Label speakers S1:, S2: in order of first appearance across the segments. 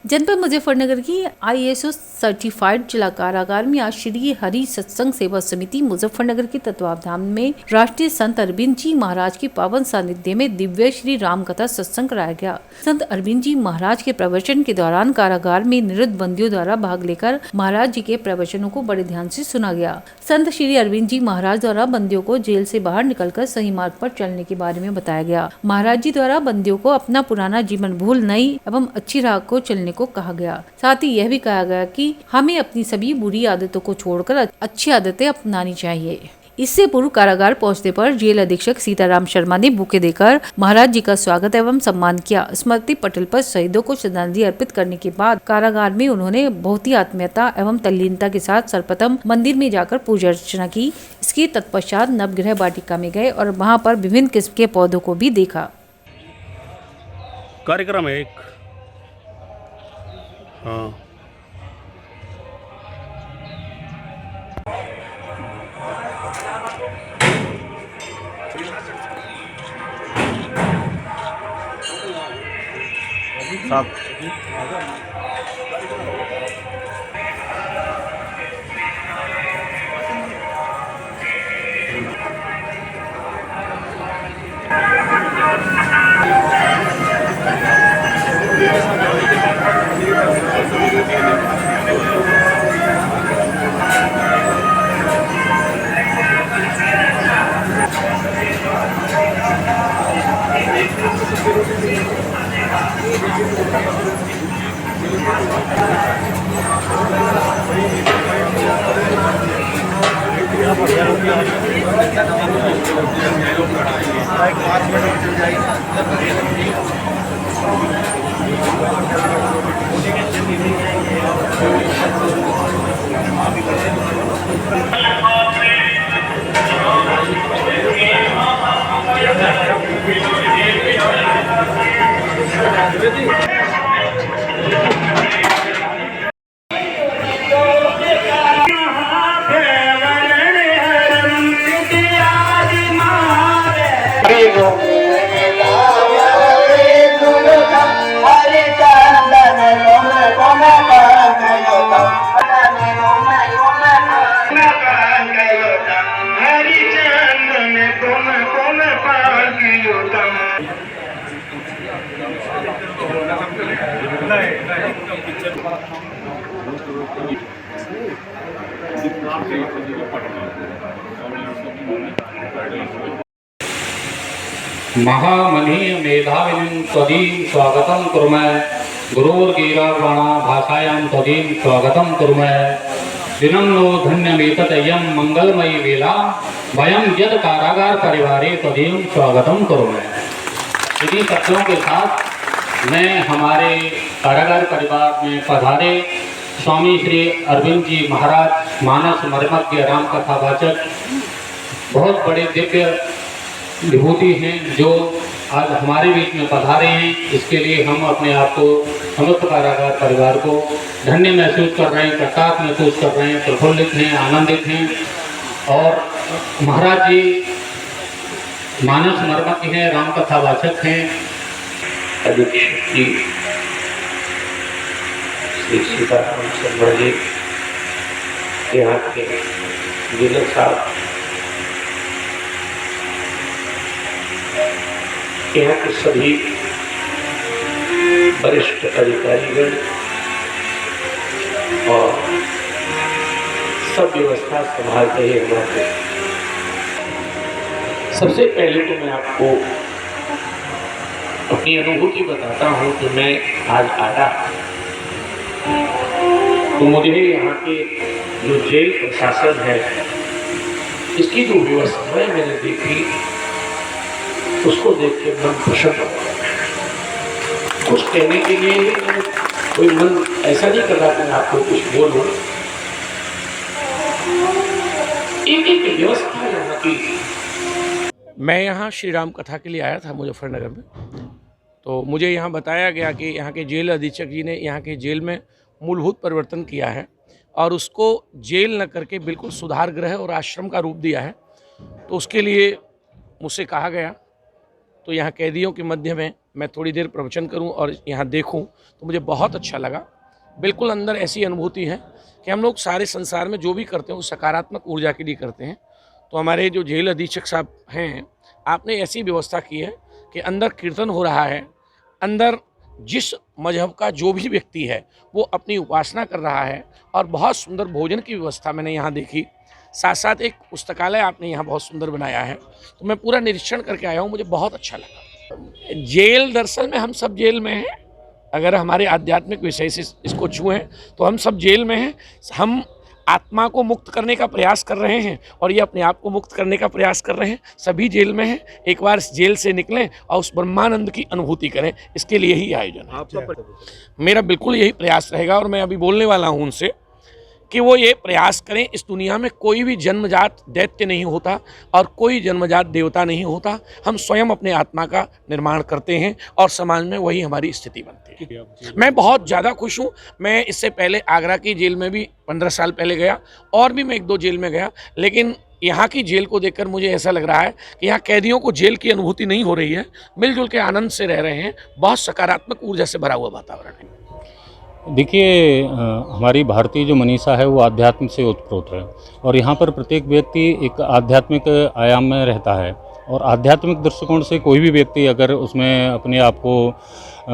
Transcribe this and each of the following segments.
S1: जनपद मुजफ्फरनगर की ISO certified जिला कारागार में आज श्री हरि सत्संग सेवा समिति मुजफ्फरनगर के तत्वावधान में राष्ट्रीय संत अरविंद जी महाराज की पावन सानिध्य में दिव्य श्री राम कथा सत्संग कराया गया। संत अरविंद जी महाराज के प्रवचन के दौरान कारागार में निरुद्ध बंदियों द्वारा भाग लेकर महाराज जी के प्रवचनों को बड़े ध्यान से सुना गया। संत श्री अरविंद जी महाराज द्वारा बंदियों को जेल से बाहर निकलकर सही मार्ग पर चलने के बारे में बताया गया। महाराज जी द्वारा बंदियों को अपना पुराना जीवन भूल नई एवं अच्छी राह को चलने को कहा गया। साथ ही यह भी कहा गया कि हमें अपनी सभी बुरी आदतों को छोड़कर अच्छी आदतें अपनानी चाहिए। इससे पूर्व कारागार पहुंचने पर जेल अधीक्षक सीताराम शर्मा ने बुके देकर महाराज जी का स्वागत एवं सम्मान किया। स्मृति पटल पर शहीदों को श्रद्धांजलि अर्पित करने के बाद कारागार में उन्होंने बहुत ही आत्मीयता एवं तल्लीनता के साथ सर्वप्रथम मंदिर में जाकर पूजा अर्चना की। इसके तत्पश्चात नवग्रह वाटिका में गए और वहाँ पर विभिन्न किस्म के पौधों को भी देखा।
S2: कार्यक्रम है एक हाँ साहब
S3: महामनीय मेधाविनीं त्वदीं स्वागतं कुर्मः गुरोर्गीरावाणा भाषायां त्वदीं स्वागतं कुर्मः दिनं नो धन्यमेतदयं मंगलमयी वेला वयं यद कारागार परिवारे त्वदीं स्वागतं कुर्मः। इन्हीं शब्दों के साथ मैं हमारे कारागार परिवार में पधारे स्वामी श्री अरविंद जी महाराज मानस मर्मज्ञ राम कथा वाचक बहुत बड़े दिव्य विभूति हैं जो आज हमारे बीच में पधारे हैं। इसके लिए हम अपने आप को समस्त कारागार परिवार को धन्य महसूस कर रहे हैं, कृतार्थ महसूस कर रहे हैं, प्रफुल्लित हैं, आनंदित हैं। और महाराज जी मानस मर्मज्ञ हैं, राम कथा वाचक हैं। अधीक्षक जी श्री सीताराम शर्मा जी, यहाँ के जिला साहब, यहाँ के सभी वरिष्ठ अधिकारीगण और सब व्यवस्था संभालते हैं हमारे। सबसे पहले तो मैं आपको अपनी अनुभूति बताता हूँ कि मैं आज आया तो मुझे यहाँ के जो जेल प्रशासन है इसकी जो व्यवस्थाएं मैंने देखी उसको देख के मन प्रसन्न हो। कुछ कहने के लिए कोई मन ऐसा नहीं कर रहा कि मैं आपको कुछ बोलूं। एक व्यवस्था यहाँ की।
S4: मैं यहाँ श्री राम कथा के लिए आया था मुजफ्फरनगर में, तो मुझे यहाँ बताया गया कि यहाँ के जेल अधीक्षक जी ने यहाँ के जेल में मूलभूत परिवर्तन किया है और उसको जेल न करके बिल्कुल सुधार गृह और आश्रम का रूप दिया है। तो उसके लिए मुझसे कहा गया तो यहाँ कैदियों के मध्य में मैं थोड़ी देर प्रवचन करूं और यहाँ देखूं तो मुझे बहुत अच्छा लगा। बिल्कुल अंदर ऐसी अनुभूति है कि हम लोग सारे संसार में जो भी करते हैं वो सकारात्मक ऊर्जा के लिए करते हैं। तो हमारे जो जेल अधीक्षक साहब हैं, आपने ऐसी व्यवस्था की है कि अंदर कीर्तन हो रहा है, अंदर जिस मजहब का जो भी व्यक्ति है वो अपनी उपासना कर रहा है और बहुत सुंदर भोजन की व्यवस्था मैंने यहाँ देखी। साथ साथ एक पुस्तकालय आपने यहाँ बहुत सुंदर बनाया है। तो मैं पूरा निरीक्षण करके आया हूँ, मुझे बहुत अच्छा लगा। जेल दरअसल में हम सब जेल में हैं। अगर हमारे आध्यात्मिक विषय से इसको छुएं तो हम सब जेल में हैं। हम आत्मा को मुक्त करने का प्रयास कर रहे हैं और ये अपने आप को मुक्त करने का प्रयास कर रहे हैं। सभी जेल में हैं। एक बार इस जेल से निकलें और उस ब्रह्मानंद की अनुभूति करें, इसके लिए ही आयोजन है। मेरा बिल्कुल यही प्रयास रहेगा और मैं अभी बोलने वाला हूँ उनसे कि वो ये प्रयास करें। इस दुनिया में कोई भी जन्मजात दैत्य नहीं होता और कोई जन्मजात देवता नहीं होता। हम स्वयं अपने आत्मा का निर्माण करते हैं और समाज में वही हमारी स्थिति बनती है। मैं बहुत ज़्यादा खुश हूँ। मैं इससे पहले आगरा की जेल में भी 15 साल पहले गया और भी मैं 1-2 जेल में गया, लेकिन यहाँ की जेल को देखकर मुझे ऐसा लग रहा है कि यहाँ कैदियों को जेल की अनुभूति नहीं हो रही है। मिलजुल के आनंद से रह रहे हैं। बहुत सकारात्मक ऊर्जा से भरा हुआ वातावरण है।
S2: देखिए, हमारी भारतीय जो मनीषा है वो आध्यात्म से ओतप्रोत है और यहाँ पर प्रत्येक व्यक्ति एक आध्यात्मिक आयाम में रहता है और आध्यात्मिक दृष्टिकोण से कोई भी व्यक्ति अगर उसमें अपने आप को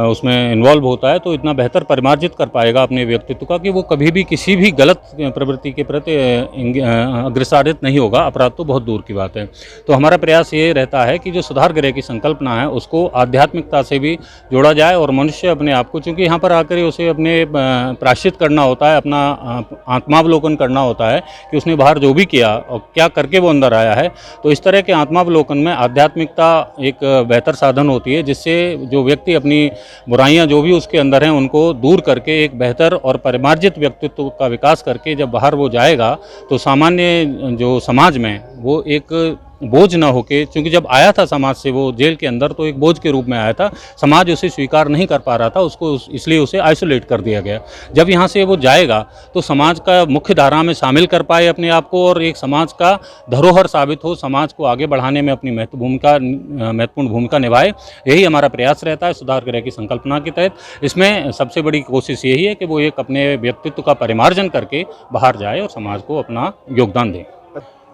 S2: उसमें इन्वॉल्व होता है तो इतना बेहतर परिमार्जित कर पाएगा अपने व्यक्तित्व का कि वो कभी भी किसी भी गलत प्रवृत्ति के प्रति अग्रसारित नहीं होगा। अपराध तो बहुत दूर की बात है। तो हमारा प्रयास ये रहता है कि जो सुधार गृह की संकल्पना है उसको आध्यात्मिकता से भी जोड़ा जाए और मनुष्य अपने आप को, चूँकि यहाँ पर आकर उसे अपने प्रायश्चित करना होता है, अपना आत्मावलोकन करना होता है कि उसने बाहर जो भी किया और क्या करके वो अंदर आया है। तो इस तरह के आत्मावलोकन में आध्यात्मिकता एक बेहतर साधन होती है जिससे जो व्यक्ति अपनी बुराइयां जो भी उसके अंदर हैं उनको दूर करके एक बेहतर और परिमार्जित व्यक्तित्व का विकास करके जब बाहर वो जाएगा तो सामान्य जो समाज में वो एक बोझ ना होके, क्योंकि जब आया था समाज से वो जेल के अंदर तो एक बोझ के रूप में आया था। समाज उसे स्वीकार नहीं कर पा रहा था, उसको इसलिए उसे आइसोलेट कर दिया गया। जब यहाँ से वो जाएगा तो समाज का मुख्य धारा में शामिल कर पाए अपने आप को और एक समाज का धरोहर साबित हो, समाज को आगे बढ़ाने में अपनी महत्वपूर्ण भूमिका निभाए। यही हमारा प्रयास रहता है सुधार गृह की संकल्पना के तहत। इसमें सबसे बड़ी कोशिश यही है कि वो एक अपने व्यक्तित्व का परिमार्जन करके बाहर जाए और समाज को अपना योगदान दे।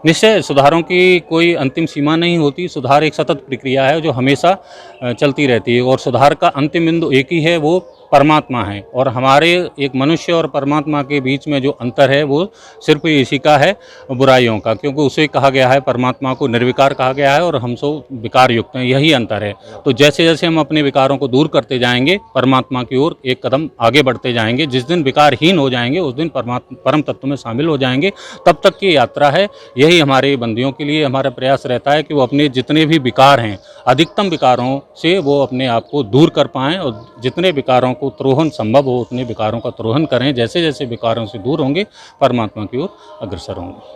S2: निश्चय सुधारों की कोई अंतिम सीमा नहीं होती। सुधार एक सतत प्रक्रिया है जो हमेशा चलती रहती है और सुधार का अंतिम बिंदु एक ही है, वो परमात्मा है। और हमारे एक मनुष्य और परमात्मा के बीच में जो अंतर है वो सिर्फ इसी का है, बुराइयों का, क्योंकि उसे कहा गया है, परमात्मा को निर्विकार कहा गया है और हम सब विकार युक्त हैं। यही अंतर है। तो जैसे जैसे हम अपने विकारों को दूर करते जाएंगे परमात्मा की ओर एक कदम आगे बढ़ते जाएंगे। जिस दिन विकारहीन हो जाएंगे उस दिन परम तत्व में शामिल हो जाएंगे। तब तक की यात्रा है। यही हमारे बंदियों के लिए हमारा प्रयास रहता है कि वो अपने जितने भी विकार हैं, अधिकतम विकारों से वो अपने आप को दूर कर पाएँ और जितने विकारों को त्रोहन संभव हो उतने विकारों का त्रोहन करें। जैसे जैसे विकारों से दूर होंगे परमात्मा की ओर अग्रसर होंगे।